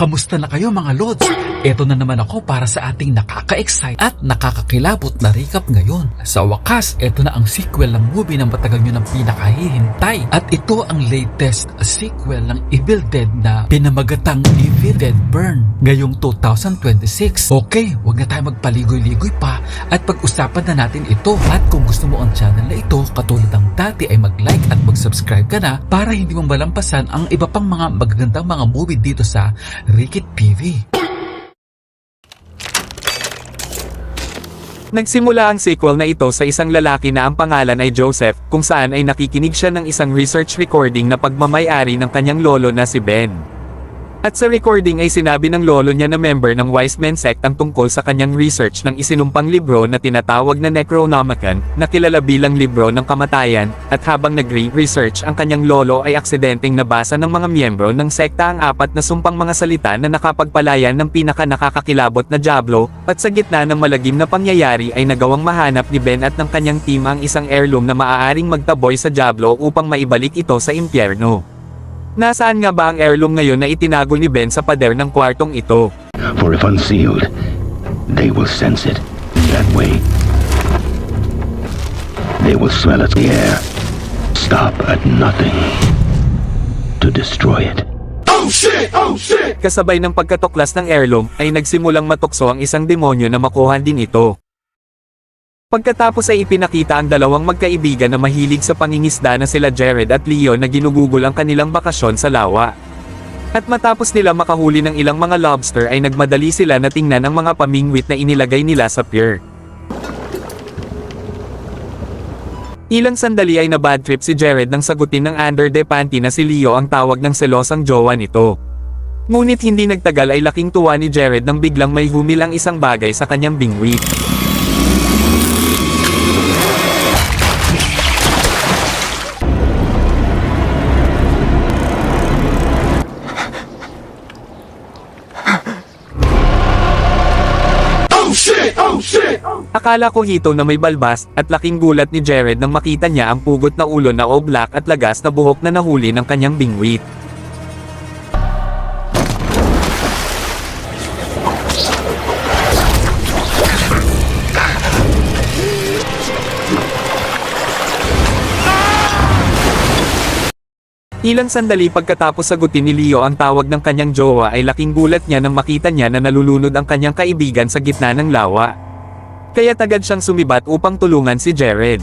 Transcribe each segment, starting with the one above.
Kamusta na kayo mga lods? Ito na naman ako para sa ating nakaka-excite at nakakakilabot na recap ngayon. Sa wakas, ito na ang sequel ng movie na matagal nyo ng pinakahihintay. At ito ang latest sequel ng Evil Dead na pinamagatang Evil Dead Burn ngayong 2026. Okay, wag na tayo magpaligoy-ligoy pa at pag-usapan na natin ito. At kung gusto mo ang channel na ito, katulad ng dati ay mag-like at mag-subscribe ka na para hindi mo malampasan ang iba pang mga magagandang mga movie dito sa Rikit PV. Nagsimula ang sequel na ito sa isang lalaki na ang pangalan ay Joseph, kung saan ay nakikinig siya ng isang research recording na pagmamay-ari ng kanyang lolo na si Ben. At sa recording ay sinabi ng lolo niya na member ng Wise Men sect ang tungkol sa kanyang research ng isinumpang libro na tinatawag na Necronomicon, na kilala bilang libro ng kamatayan, at habang nagre-research ang kanyang lolo ay aksidenteng nabasa ng mga miyembro ng sekta ang 4 na sumpang mga salita na nakapagpalayan ng pinaka-nakakakilabot na Diablo, at sa gitna ng malagim na pangyayari ay nagawang mahanap ni Ben at ng kanyang team ang isang heirloom na maaaring magtaboy sa Diablo upang maibalik ito sa impyerno. Nasaan nga ba ang heirloom ngayon na itinago ni Ben sa pader ng kwartong ito? For if unsealed, they will sense it. That way, they will smell it in the air. Stop at nothing to destroy it. Oh shit! Oh shit! Kasabay ng pagkatuklas ng heirloom, ay nagsimulang matukso ang isang demonyo na makuhan din ito. Pagkatapos ay ipinakita ang dalawang magkaibigan na mahilig sa pangingisda na sila Jared at Leo na ginugugol ang kanilang bakasyon sa lawa. At matapos nila makahuli ng ilang mga lobster ay nagmadali sila na tingnan ang mga pamingwit na inilagay nila sa pier. Ilang sandali ay na-bad trip si Jared nang sagutin ng under the panty na si Leo ang tawag ng selosang jowa nito. Ngunit hindi nagtagal ay laking tuwa ni Jared nang biglang may humilang isang bagay sa kanyang bingwit. Akala ko hito na may balbas, at laking gulat ni Jared nang makita niya ang pugot na ulo na oblak at lagas na buhok na nahuli ng kanyang bingwit. Ilang sandali pagkatapos sagutin ni Leo ang tawag ng kanyang jowa ay laking gulat niya nang makita niya na nalulunod ang kanyang kaibigan sa gitna ng lawa. Kaya agad siyang sumibat upang tulungan si Jared.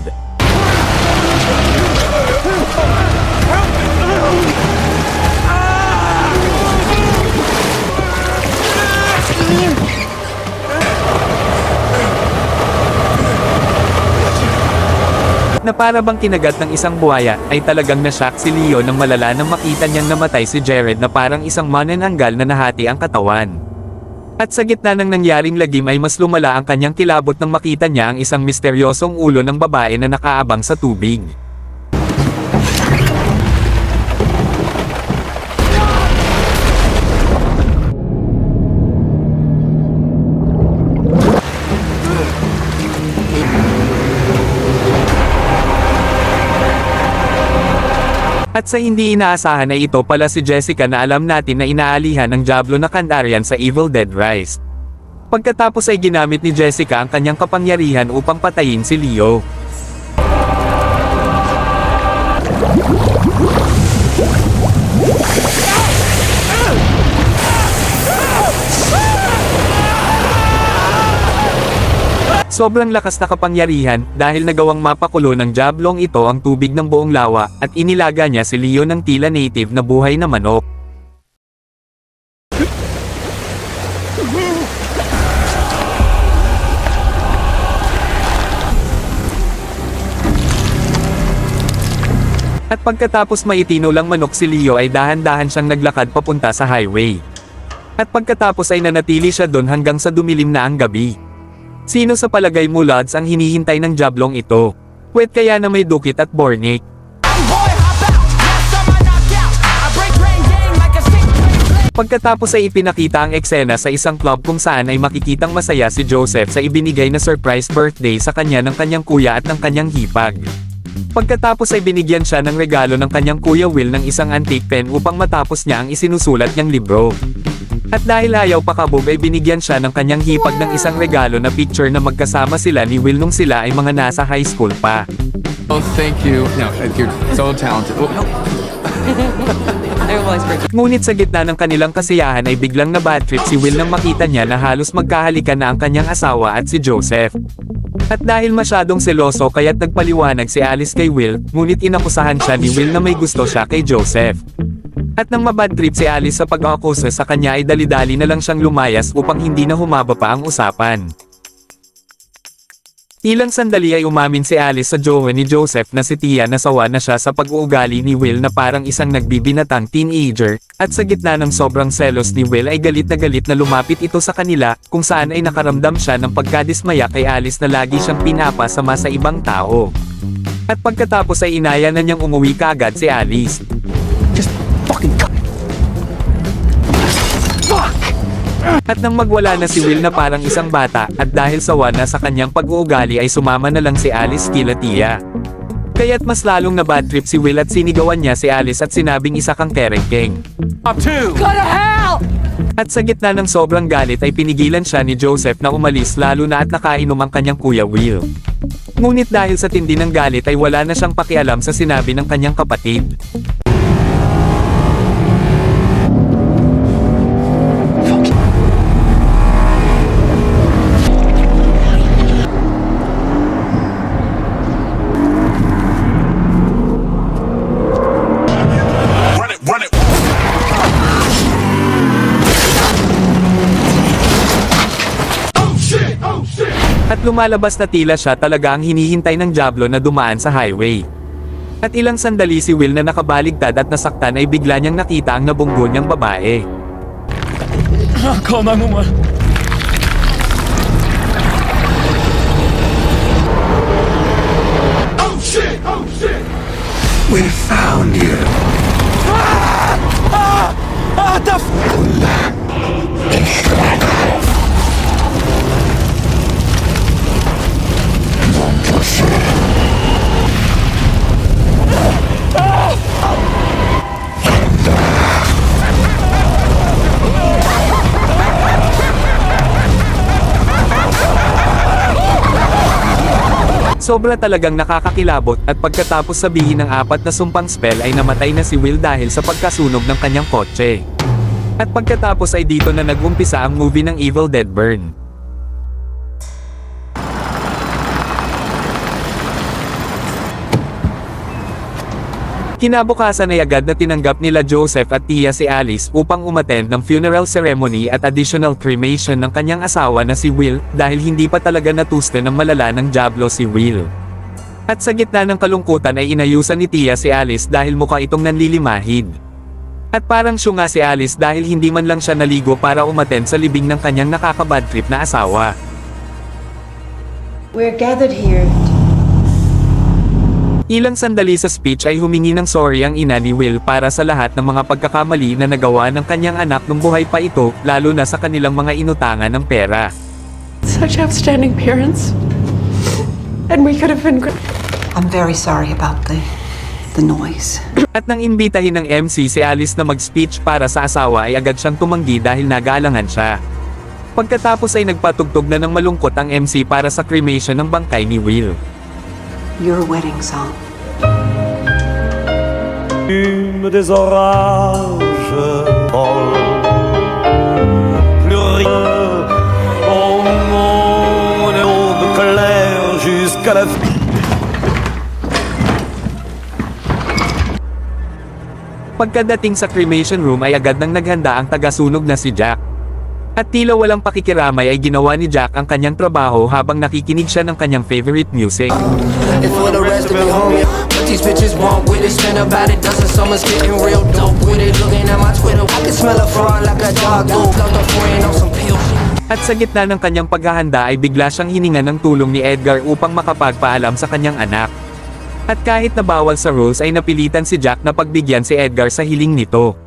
Na para bang kinagat ng isang buhaya, ay talagang nashock si Leo nang malala nang makita niyang namatay si Jared na parang isang manananggal na nahati ang katawan. At sa gitna ng nangyaring lagim ay mas lumala ang kanyang kilabot nang makita niya ang isang misteryosong ulo ng babae na nakaabang sa tubig. At sa hindi inaasahan ay ito pala si Jessica na alam natin na inaalihan ng Diablo na Kandarian sa Evil Dead Rise. Pagkatapos ay ginamit ni Jessica ang kanyang kapangyarihan upang patayin si Leo. Sobrang lakas na kapangyarihan, dahil nagawang mapakulo ng Diablong ito ang tubig ng buong lawa, at inilaga niya si Leo ng tila native na buhay na manok. At pagkatapos maitino lang manok si Leo ay dahan-dahan siyang naglakad papunta sa highway. At pagkatapos ay nanatili siya doon hanggang sa dumilim na ang gabi. Sino sa palagay mo, Lods, ang hinihintay ng Diablong ito? Puwet kaya na may dukit at bornik? Pagkatapos ay ipinakita ang eksena sa isang club kung saan ay makikitang masaya si Joseph sa ibinigay na surprise birthday sa kanya ng kanyang kuya at ng kanyang hipag. Pagkatapos ay binigyan siya ng regalo ng kanyang kuya Will ng isang antique pen upang matapos niya ang isinusulat niyang libro. At dahil ayaw pakabog ay binigyan siya ng kanyang hipag ng isang regalo na picture na magkasama sila ni Will nung sila ay mga nasa high school pa. Oh, thank you. No, you're so talented. Oh, no. Ngunit sa gitna ng kanilang kasiyahan ay biglang na bad trip si Will nang makita niya na halos magkahalikan na ang kanyang asawa at si Joseph. At dahil masyadong seloso kaya't nagpaliwanag si Alice kay Will, ngunit inakusahan siya ni Will na may gusto siya kay Joseph. At nang mabad trip si Alice sa pag-akusa sa kanya ay dali-dali na lang siyang lumayas upang hindi na humaba pa ang usapan. Ilang sandali ay umamin si Alice sa jowa ni Joseph na si Tia na sawa na siya sa pag-uugali ni Will na parang isang nagbibinatang teenager, at sa gitna ng sobrang selos ni Will ay galit na lumapit ito sa kanila, kung saan ay nakaramdam siya ng pagkadismaya kay Alice na lagi siyang pinapasama sa ibang tao. At pagkatapos ay inaya na niyang umuwi kaagad si Alice. At nang magwala na si Will na parang isang bata, at dahil sawa na sa kanyang pag-uugali ay sumama na lang si Alice kila Tia. Kaya't mas lalong na bad trip si Will at sinigawan niya si Alice at sinabing isa kang kerengkeng. Up two. At sa gitna ng sobrang galit ay pinigilan siya ni Joseph na umalis lalo na at nakainom ang kanyang kuya Will. Ngunit dahil sa tindi ng galit ay wala na siyang pakialam sa sinabi ng kanyang kapatid. Run it. Oh shit. At lumalabas na tila siya talaga ang hinihintay ng Diablo na dumaan sa highway. At ilang sandali si Will na nakabaligtad at nasaktan ay bigla niyang nakita ang nabunggo niyang babae. Call 911. Oh shit. We found you. Sobra talagang nakakakilabot at pagkatapos sabihin ng 4 na sumpang spell ay namatay na si Will dahil sa pagkasunog ng kanyang kotse. At pagkatapos ay dito na nag-umpisa ang movie ng Evil Dead Burn. Kinabukasan ay agad na tinanggap nila Joseph at Tia si Alice upang umattend ng funeral ceremony at additional cremation ng kanyang asawa na si Will dahil hindi pa talaga natuste ng malala ng Diablo si Will. At sa gitna ng kalungkutan ay inayusan ni Tia si Alice dahil mukha itong nanlilimahid. At parang syunga si Alice dahil hindi man lang siya naligo para umattend sa libing ng kanyang nakakabad trip na asawa. We're gathered here. Ilang sandali sa speech ay humingi ng sorry ang ina ni Will para sa lahat ng mga pagkakamali na nagawa ng kanyang anak nung buhay pa ito, lalo na sa kanilang mga inutangan ng pera. Such outstanding parents. And we could have been good. I'm very sorry about the noise. At nang imbitahin ng MC si Alice na mag-speech para sa asawa ay agad siyang tumanggi dahil nag-aalangan siya. Pagkatapos ay nagpatugtog na ng malungkot ang MC para sa cremation ng bangkay ni Will. Your wedding song. Des orages folles, plus rien au monde, aube claire jusqu'à la fin. Pagkadating sa cremation room ay agad nang naghanda ang tagasunog na si Jack. At tila walang pakikiramay ay ginawa ni Jack ang kanyang trabaho habang nakikinig siya ng kanyang favorite music. And for the rest of it, homie, what these bitches want with it, spin about it, dozen summers getting real dope with it, looking at my Twitter, I can smell a fraud like a dog, do plug the friend on some pills. At sa gitna ng kanyang paghahanda ay bigla siyang hininga ng tulong ni Edgar upang makapagpaalam sa kanyang anak. At kahit na bawal sa rules ay napilitan si Jack na pagbigyan si Edgar sa hiling nito.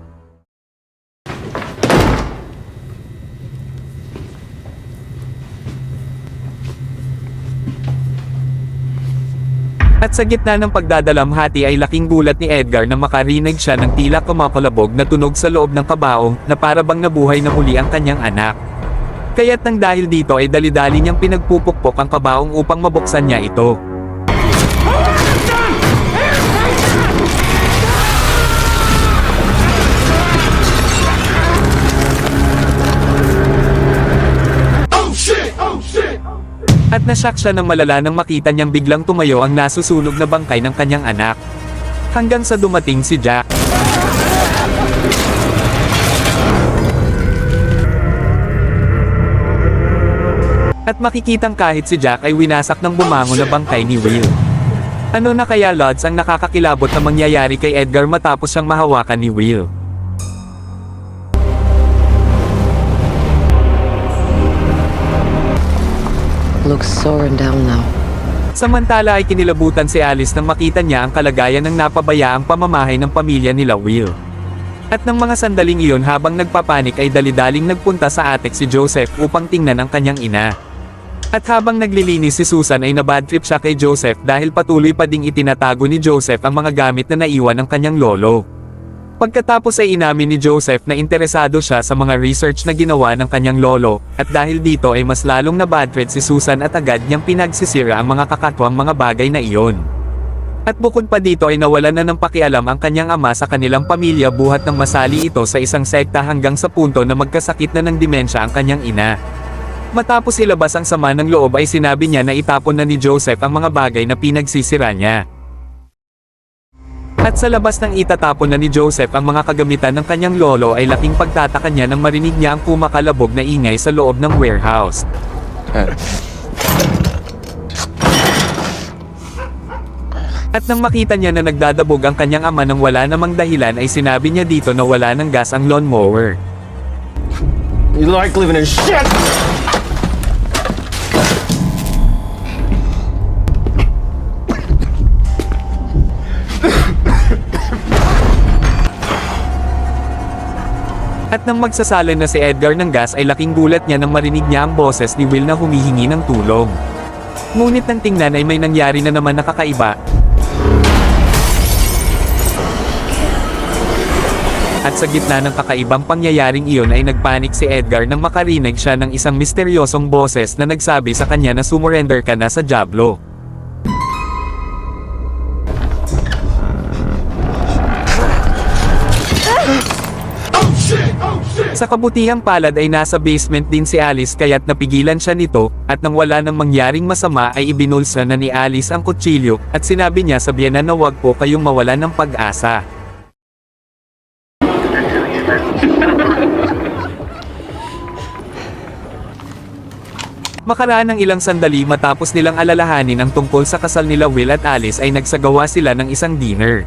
At sa gitna ng pagdadalamhati ay laking gulat ni Edgar na makarinig siya ng tila kumakalabog na tunog sa loob ng kabaong na para bang nabuhay na muli ang kanyang anak. Kaya't nang dahil dito ay dali-dali niyang pinagpupukpok ang kabaong upang mabuksan niya ito. Oh shit! Oh shit! At nasyak siya ng malala nang makita niyang biglang tumayo ang nasusunog na bangkay ng kanyang anak. Hanggang sa dumating si Jack. At makikitang kahit si Jack ay winasak ng bumangon na bangkay ni Will. Ano na kaya Lods ang nakakakilabot na mangyayari kay Edgar matapos siyang mahawakan ni Will? Looks so run down now. Samantala ay kinilabutan si Alice nang makita niya ang kalagayan ng napabayaang pamamahay ng pamilya nila Will. At ng mga sandaling iyon habang nagpapanik ay dali-daling nagpunta sa attic si Joseph upang tingnan ang kanyang ina. At habang naglilinis si Susan ay nabadtrip siya kay Joseph dahil patuloy pa ding itinatago ni Joseph ang mga gamit na naiwan ng kanyang lolo. Pagkatapos ay inamin ni Joseph na interesado siya sa mga research na ginawa ng kanyang lolo, at dahil dito ay mas lalong nabadtrip si Susan at agad niyang pinagsisira ang mga kakatwang mga bagay na iyon. At bukod pa dito ay nawalan na ng pakialam ang kanyang ama sa kanilang pamilya buhat ng masali ito sa isang sekta hanggang sa punto na magkasakit na ng demensya ang kanyang ina. Matapos ilabas ang sama ng loob ay sinabi niya na itapon na ni Joseph ang mga bagay na pinagsisira niya. At sa labas ng itatapon na ni Joseph ang mga kagamitan ng kanyang lolo ay laking pagtataka niya nang marinig niya ang kumakalabog na ingay sa loob ng warehouse. At nang makita niya na nagdadabog ang kanyang ama nang wala namang dahilan ay sinabi niya dito na wala ng gas ang lawnmower. You like living in shit! At nang magsasalin na si Edgar ng gas ay laking gulat niya nang marinig niya ang boses ni Will na humihingi ng tulong. Ngunit nang tingnan ay may nangyari na naman na kakaiba. At sa gitna ng kakaibang pangyayaring iyon ay nagpanik si Edgar nang makarinig siya ng isang misteryosong boses na nagsabi sa kanya na sumurrender ka na sa Diablo. Sa kabutihang palad ay nasa basement din si Alice kaya't napigilan siya nito, at nang wala nang mangyaring masama ay ibinulsa na ni Alice ang kutsilyo, at sinabi niya sa biyenan na huwag po kayong mawalan ng pag-asa. Makaraan ng ilang sandali matapos nilang alalahanin ang tungkol sa kasal nila Will at Alice ay nagsagawa sila ng isang dinner.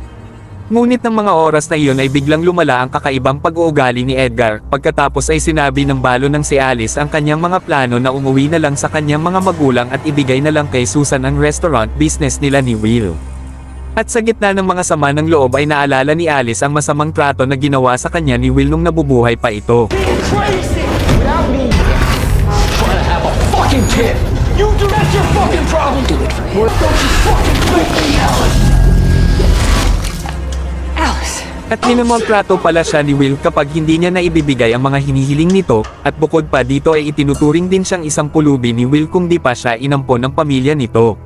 Ngunit ng mga oras na iyon ay biglang lumala ang kakaibang pag-uugali ni Edgar, pagkatapos ay sinabi ng balo ng si Alice ang kanyang mga plano na umuwi na lang sa kanyang mga magulang at ibigay na lang kay Susan ang restaurant business nila ni Will. At sa gitna ng mga sama ng loob ay naalala ni Alice ang masamang trato na ginawa sa kanya ni Will nung nabubuhay pa ito. At minamoltrato pala siya ni Will kapag hindi niya naibibigay ang mga hinihiling nito, at bukod pa dito ay itinuturing din siyang isang pulubi ni Will kung di pa siya inampon ng pamilya nito.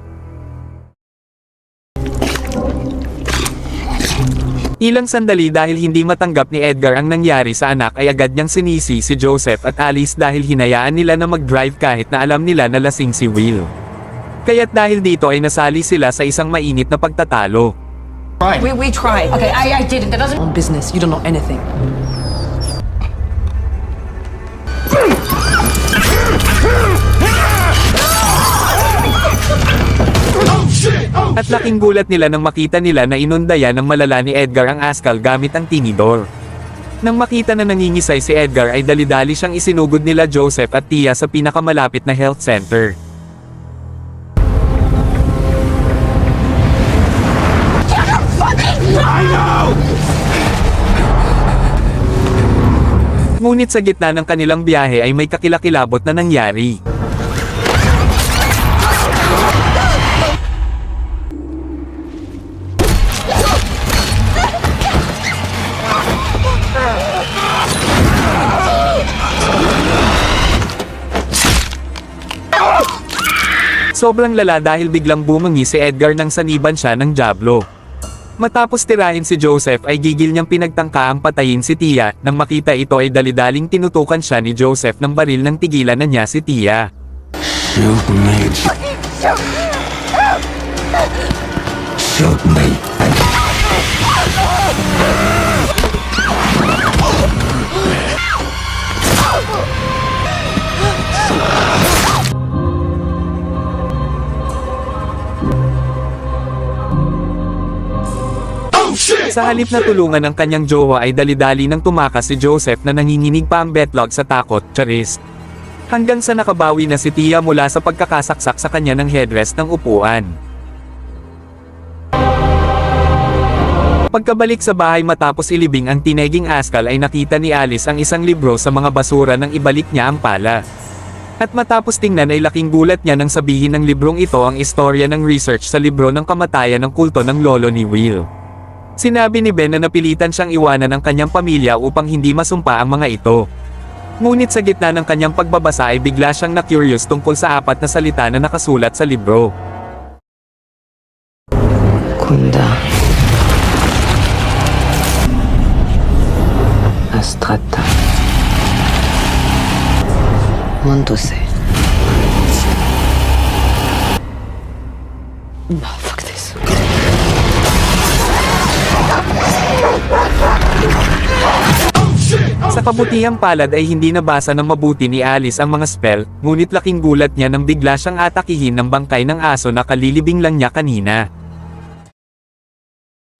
Ilang sandali dahil hindi matanggap ni Edgar ang nangyari sa anak ay agad niyang sinisi si Joseph at Alice dahil hinayaan nila na mag-drive kahit na alam nila na lasing si Will. Kaya't dahil dito ay nasali sila sa isang mainit na pagtatalo. We tried. Okay, I did it. That doesn't on business. You don't know anything. At laking gulat nila nang makita nila na inundayan ng malala ni Edgar ang askal gamit ang tinidor. Nang makita na nangingisay si Edgar ay dali-dali siyang isinugod nila Joseph at Tia sa pinakamalapit na health center. Ngunit sa gitna ng kanilang biyahe ay may kakilakilabot na nangyari. Sobrang lala dahil biglang bumangi si Edgar nang saniban siya ng Diablo. Matapos tirahin si Joseph ay gigil niyang pinagtangkaang patayin si Tia, nang makita ito ay dalidaling tinutukan siya ni Joseph ng baril nang tigilan na niya si Tia. Shoot me. Shoot me. Sa halip na tulungan ng kanyang jowa ay dalidali nang tumakas si Joseph na nanginginig pa ang betlog sa takot, charis. Hanggang sa nakabawi na si Tia mula sa pagkakasaksak sa kanya ng headrest ng upuan. Pagkabalik sa bahay matapos ilibing ang tineging askal ay nakita ni Alice ang isang libro sa mga basura nang ibalik niya ang pala. At matapos tingnan ay laking gulat niya nang sabihin ng librong ito ang istorya ng research sa libro ng kamatayan ng kulto ng lolo ni Will. Sinabi ni Ben na napilitan siyang iwanan ang kanyang pamilya upang hindi masumpa ang mga ito. Ngunit sa gitna ng kanyang pagbabasa ay bigla siyang na-curious tungkol sa 4 na salita na nakasulat sa libro. Kunda. Astrata. Mondose. Fuck this. Sa kabutihang palad ay hindi nabasa ng mabuti ni Alice ang mga spell, ngunit laking gulat niya nang bigla siyang atakihin ng bangkay ng aso na kalilibing lang niya kanina.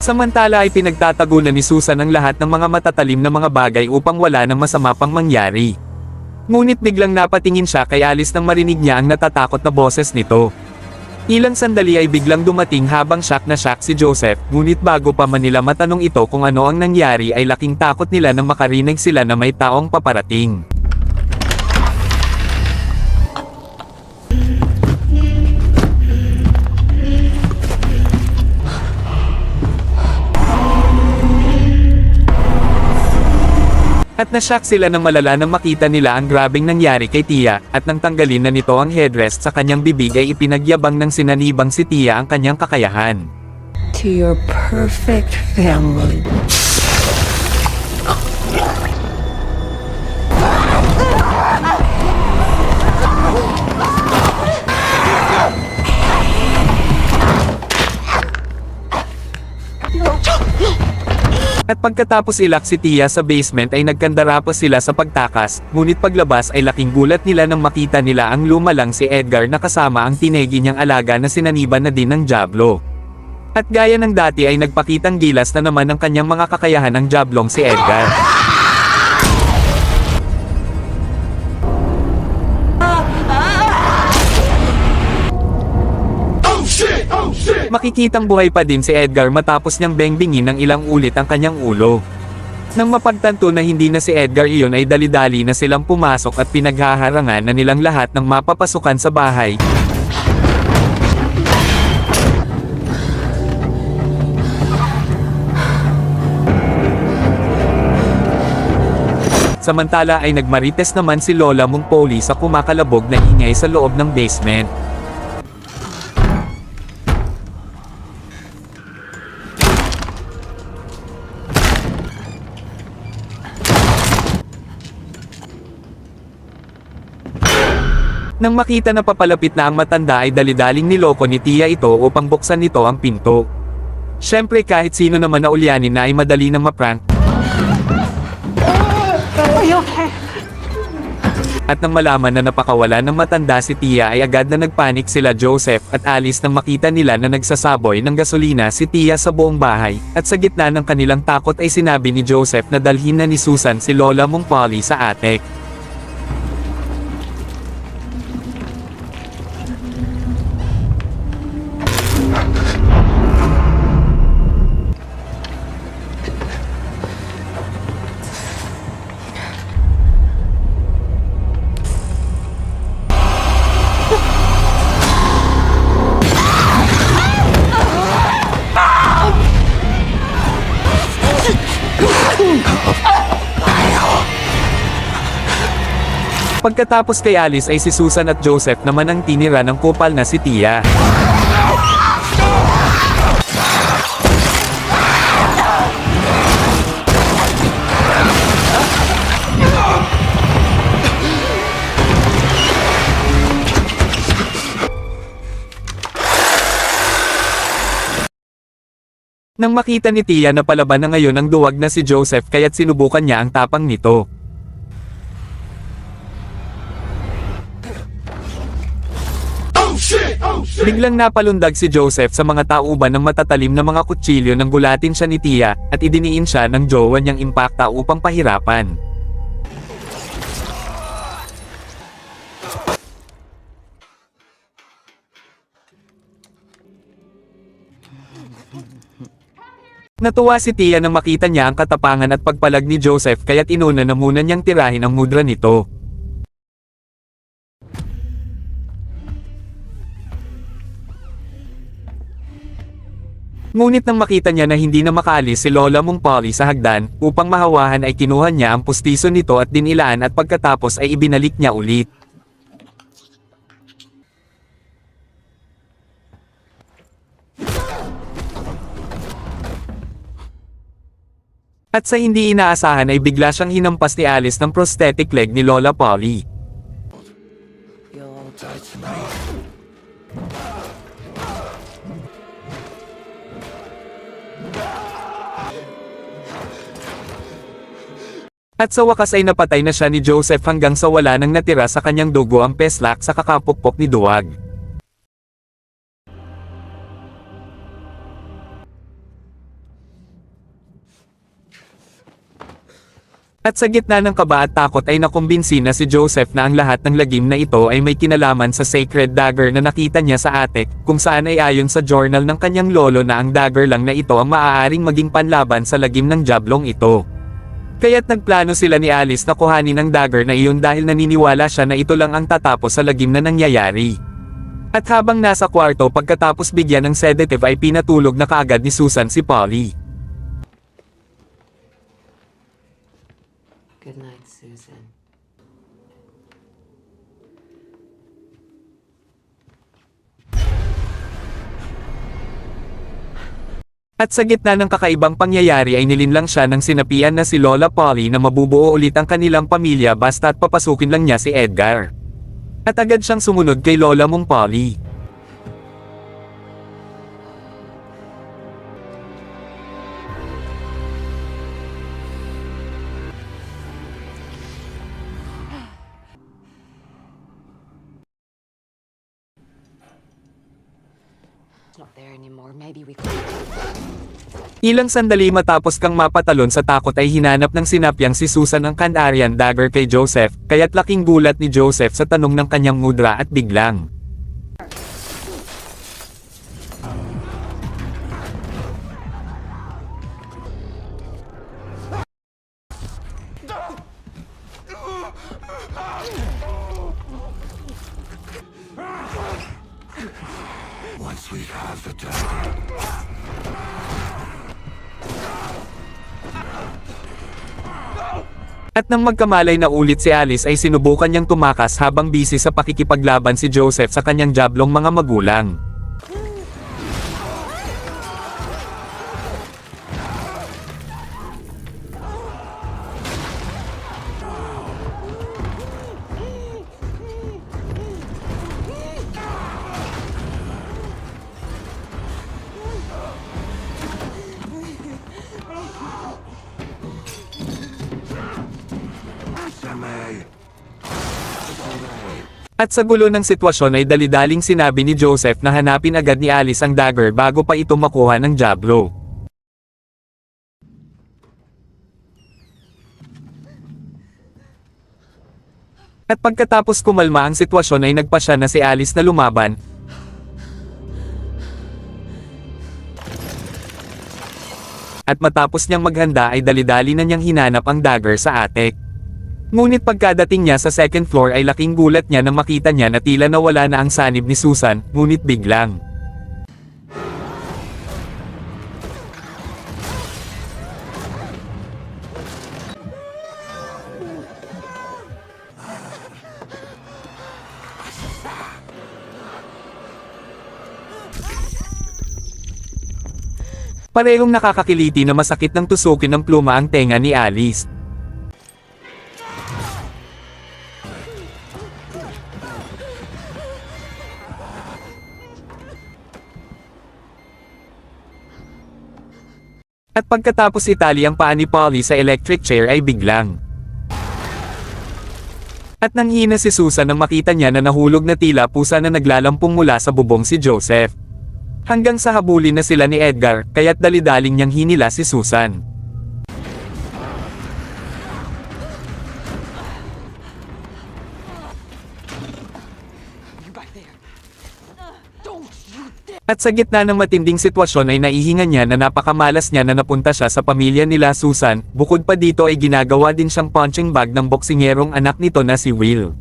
Samantala ay pinagtatago na ni Susan ang lahat ng mga matatalim na mga bagay upang wala nang masama pang mangyari. Ngunit biglang napatingin siya kay Alice nang marinig niya ang natatakot na boses nito. Ilang sandali ay biglang dumating habang shock na shock si Joseph, ngunit bago pa man nila matanong ito kung ano ang nangyari ay laking takot nila nang makarinig sila na may taong paparating. At nashock sila ng malala nang makita nila ang grabeng nangyari kay Tia, at nang tanggalin na nito ang headrest sa kanyang bibig ay ipinagyabang ng sinanibang si Tia ang kanyang kakayahan. To your perfect family. At pagkatapos ilak si Tia sa basement ay nagkandara pa sila sa pagtakas, ngunit paglabas ay laking gulat nila nang makita nila ang lumalang si Edgar na kasama ang tinegi niyang alaga na sinaniban na din ng Diablo. At gaya ng dati ay nagpakitang gilas na naman ng kanyang mga kakayahan ng Diablong si Edgar. Makikitang buhay pa din si Edgar matapos niyang bengbingin ng ilang ulit ang kanyang ulo. Nang mapagtanto na hindi na si Edgar iyon ay dali-dali na silang pumasok at pinaghaharangan na nilang lahat ng mapapasukan sa bahay. Samantala ay nagmarites naman si Lola Mong Polly sa kumakalabog na ingay sa loob ng basement. Nang makita na papalapit na ang matanda ay dalidaling niloko ni Tia ito upang buksan nito ang pinto. Siyempre kahit sino naman na ulyanin na ay madali nang maprank. At nang malaman na napakawala ng matanda si Tia ay agad na nagpanik sila Joseph at Alice nang makita nila na nagsasaboy ng gasolina si Tia sa buong bahay, at sa gitna ng kanilang takot ay sinabi ni Joseph na dalhin na ni Susan si Lola Mong Polly sa attic. Pagkatapos kay Alice ay si Susan at Joseph naman ang tinira ng kupal na si Tia. Nang makita ni Tia na palaban na ngayon ang duwag na si Joseph kaya't sinubukan niya ang tapang nito. Biglang napalundag si Joseph sa mga tauban ng matatalim na mga kutsilyo nang gulatin siya ni Tia at idiniin siya ng jowa niyang impakta upang pahirapan. Natuwa si Tia nang makita niya ang katapangan at pagpalag ni Joseph kaya't inuna na muna niyang tirahin ang mudra nito. Ngunit nang makita niya na hindi na makaalis si Lola Mong Polly sa hagdan, upang mahawahan ay kinuha niya ang pustiso nito at dinilaan at pagkatapos ay ibinalik niya ulit. At sa hindi inaasahan ay bigla siyang hinampas ni Alice ng prosthetic leg ni Lola Polly. At sa wakas ay napatay na siya ni Joseph hanggang sa wala nang natira sa kanyang dugo ang peslak sa kakapukpok ni Duwag. At sa gitna ng kaba at takot ay nakumbinsi na si Joseph na ang lahat ng lagim na ito ay may kinalaman sa sacred dagger na nakita niya sa attic, kung saan ay ayon sa journal ng kanyang lolo na ang dagger lang na ito ang maaaring maging panlaban sa lagim ng jablong ito. Kaya't nagplano sila ni Alice na kuhanin ang dagger na iyon dahil naniniwala siya na ito lang ang tatapos sa lagim na nangyayari. At habang nasa kwarto pagkatapos bigyan ng sedative ay pinatulog na kaagad ni Susan si Polly. Good night, Susan. At sa gitna ng kakaibang pangyayari ay nilinlang siya ng sinapian na si Lola Polly na mabubuo ulit ang kanilang pamilya basta't papasukin lang niya si Edgar. At agad siyang sumunod kay Lola Mong Polly. It's not there anymore. Maybe we Ilang sandali matapos kang mapatalon sa takot ay hinanap ng sinapyang si Susan ang Kandarian dagger kay Joseph, kaya't laking gulat ni Joseph sa tanong ng kanyang mudra at biglang. Once we have the dagger. At nang magkamalay na ulit si Alice ay sinubukan niyang tumakas habang busy sa pakikipaglaban si Joseph sa kanyang jablong mga magulang. At sa gulo ng sitwasyon ay dalidaling sinabi ni Joseph na hanapin agad ni Alice ang dagger bago pa ito makuha ng Diablo. At pagkatapos kumalma ang sitwasyon ay nagpa siya na si Alice na lumaban. At matapos niyang maghanda ay dalidali na niyang hinanap ang dagger sa attic. Ngunit pagkadating niya sa second floor ay laking gulat niya nang makita niya na tila nawala na ang sanib ni Susan, ngunit biglang. Parehong nakakakiliti na masakit ng tusukin ng pluma ang tenga ni Alice. At pagkatapos itali ang paa ni Polly sa electric chair ay biglang. At nanghina si Susan nang makita niya na nahulog na tila pusa na naglalampong mula sa bubong si Joseph. Hanggang sa habulin na sila ni Edgar, kaya't dali-daling niyang hinila si Susan. At sa gitna ng matinding sitwasyon ay naihinga niya na napakamalas niya na napunta siya sa pamilya nila Susan, bukod pa dito ay ginagawa din siyang punching bag ng boksingerong anak nito na si Will.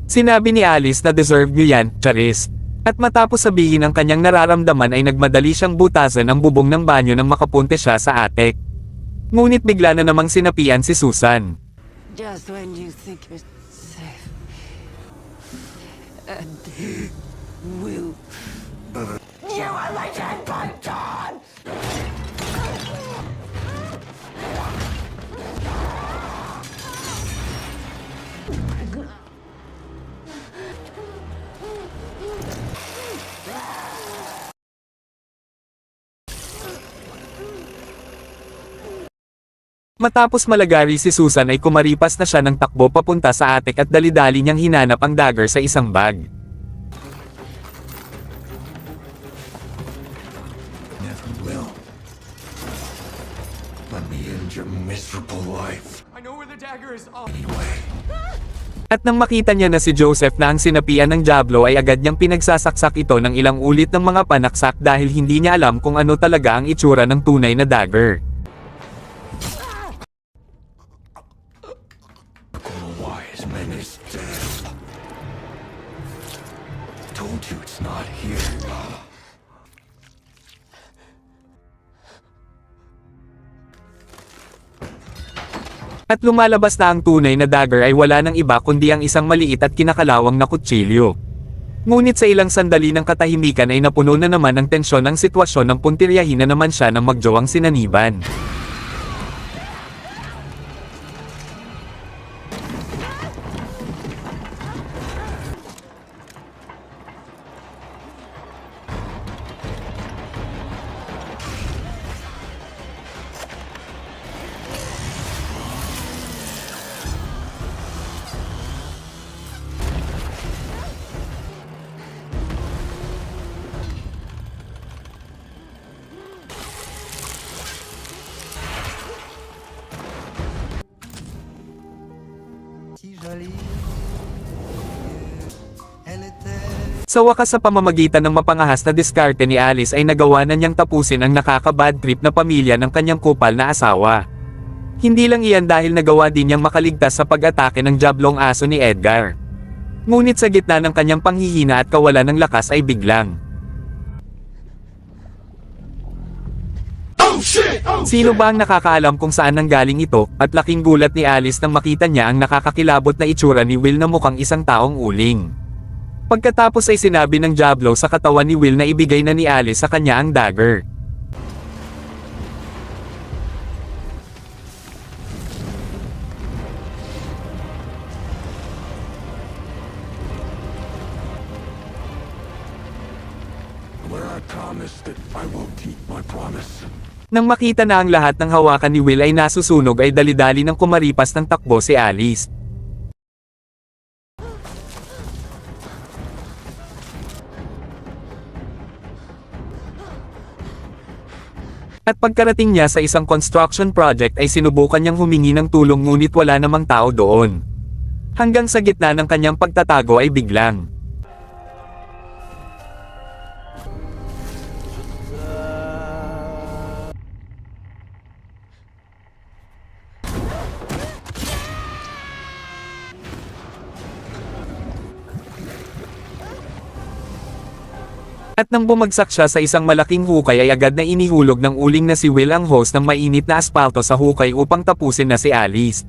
Sinabi ni Alice na deserve niyo yan, Charis. At matapos sabihin ang kanyang nararamdaman ay nagmadali siyang butasan ang bubong ng banyo nang makapunte siya sa attic. Ngunit bigla na namang sinapian si Susan. Just when you think you're safe. And Will. You are my dead button! Matapos malagari si Susan ay kumaripas na siya ng takbo papunta sa attic at dali-dali niyang hinanap ang dagger sa isang bag. Never will. Let me end your miserable life. I know where the dagger is. Oh. Anyway. At nang makita niya na si Joseph na ang sinapian ng Diablo ay agad niyang pinagsasaksak ito ng ilang ulit ng mga panaksak dahil hindi niya alam kung ano talaga ang itsura ng tunay na dagger. Wise man is dead. Told you it's not here. At lumalabas na ang tunay na dagger ay wala ng iba kundi ang isang maliit at kinakalawang na kutsilyo. Ngunit sa ilang sandali ng katahimikan ay napuno na naman ng tensyon ang sitwasyon ng puntiryahin na naman siya ng magjowang sinaniban. Sa wakas sa pamamagitan ng mapangahas na diskarte ni Alice ay nagawa na niyang tapusin ang nakaka-bad trip na pamilya ng kanyang kupal na asawa. Hindi lang iyan dahil nagawa din niyang makaligtas sa pag-atake ng diablong aso ni Edgar. Ngunit sa gitna ng kanyang panghihina at kawalan ng lakas ay biglang. Sino ba ang nakakaalam kung saan nanggaling ito, at laking gulat ni Alice nang makita niya ang nakakakilabot na itsura ni Will na mukhang isang taong uling. Pagkatapos ay sinabi ng Diablo sa katawan ni Will na ibigay na ni Alice sa kanya ang dagger. Where I promised that I will keep my promise. Nang makita na ang lahat ng hawakan ni Will ay nasusunog ay dali-dali ng kumaripas ng takbo si Alice. At pagkarating niya sa isang construction project ay sinubukan niyang humingi ng tulong ngunit wala namang tao doon. Hanggang sa gitna ng kanyang pagtatago ay biglang. At nang bumagsak siya sa isang malaking hukay ay agad na inihulog ng uling na si Will ang hose ng mainit na aspalto sa hukay upang tapusin na si Alice.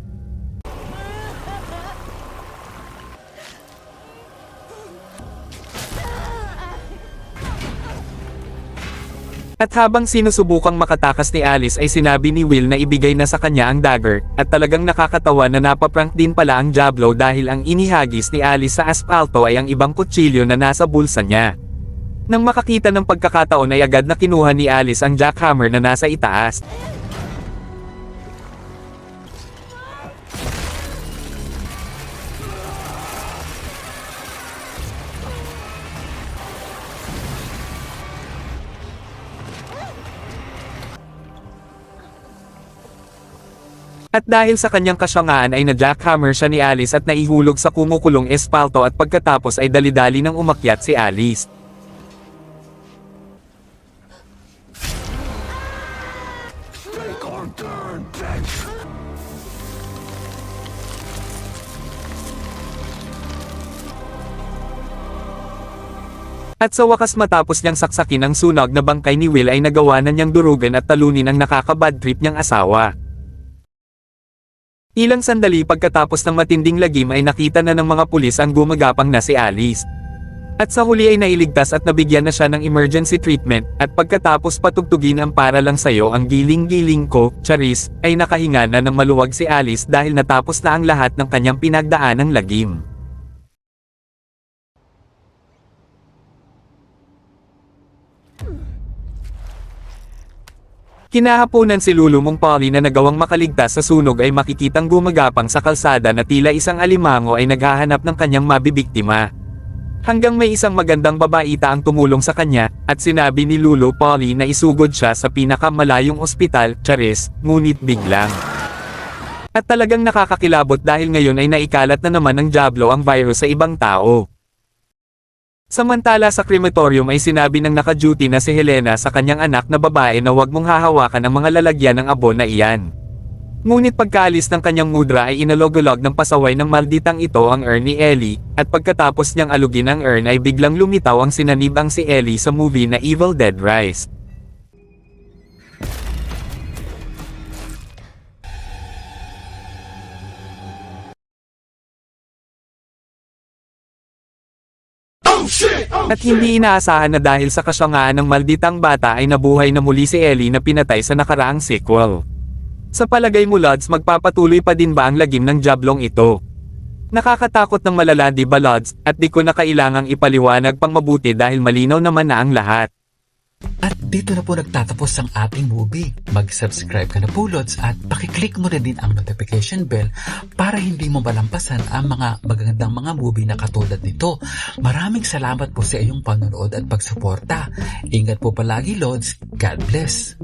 At habang sinusubukang makatakas ni Alice ay sinabi ni Will na ibigay na sa kanya ang dagger, at talagang nakakatawa na napaprank din pala ang Diablo dahil ang inihagis ni Alice sa aspalto ay ang ibang kutsilyo na nasa bulsa niya. Nang makakita ng pagkakataon ay agad na kinuha ni Alice ang jackhammer na nasa itaas. At dahil sa kanyang kasyangaan ay na-jackhammer siya ni Alice at naihulog sa kumukulong espalto at pagkatapos ay dali-dali nang umakyat si Alice. At sa wakas matapos niyang saksakin ang sunog na bangkay ni Will ay nagawa na niyang durugan at talunin ang nakaka-bad trip niyang asawa. Ilang sandali pagkatapos ng matinding lagim ay nakita na ng mga pulis ang gumagapang na si Alice. At sa huli ay nailigtas at nabigyan na siya ng emergency treatment, at pagkatapos patugtugin ang para lang sayo ang giling-giling ko, Charis, ay nakahinga na ng maluwag si Alice dahil natapos na ang lahat ng kanyang pinagdaanang lagim. Kinahaponan si Lulumong Polly na nagawang makaligtas sa sunog ay makikitang gumagapang sa kalsada na tila isang alimango ay naghahanap ng kanyang mabibiktima. Hanggang may isang magandang babaita ang tumulong sa kanya, at sinabi ni Lulu Polly na isugod siya sa pinakamalayong ospital, Charis, ngunit biglang. At talagang nakakakilabot dahil ngayon ay naikalat na naman ng Diablo ang virus sa ibang tao. Samantala sa crematorium ay sinabi ng naka-duty na si Helena sa kanyang anak na babae na huwag mong hahawakan ang mga lalagyan ng abo na iyan. Ngunit pagkaalis ng kanyang mudra ay inalogolog ng pasaway ng malditang ito ang urn ni Ellie, at pagkatapos niyang alugin ang urn ay biglang lumitaw ang sinanibang si Ellie sa movie na Evil Dead Rise. At hindi inaasahan na dahil sa kasyangaan ng malditang bata ay nabuhay na muli si Ellie na pinatay sa nakaraang sequel. Sa palagay mo Lods, magpapatuloy pa din ba ang lagim ng Diablong ito? Nakakatakot ng malala di ba Lods, at di ko na kailangang ipaliwanag pang mabuti dahil malinaw naman na ang lahat. At dito na po nagtatapos ang ating movie. Mag-subscribe ka na po Lods at pakiclick mo na din ang notification bell para hindi mo malampasan ang mga magagandang mga movie na katulad nito. Maraming salamat po sa iyong panonood at pagsuporta. Ingat po palagi Lods. God bless.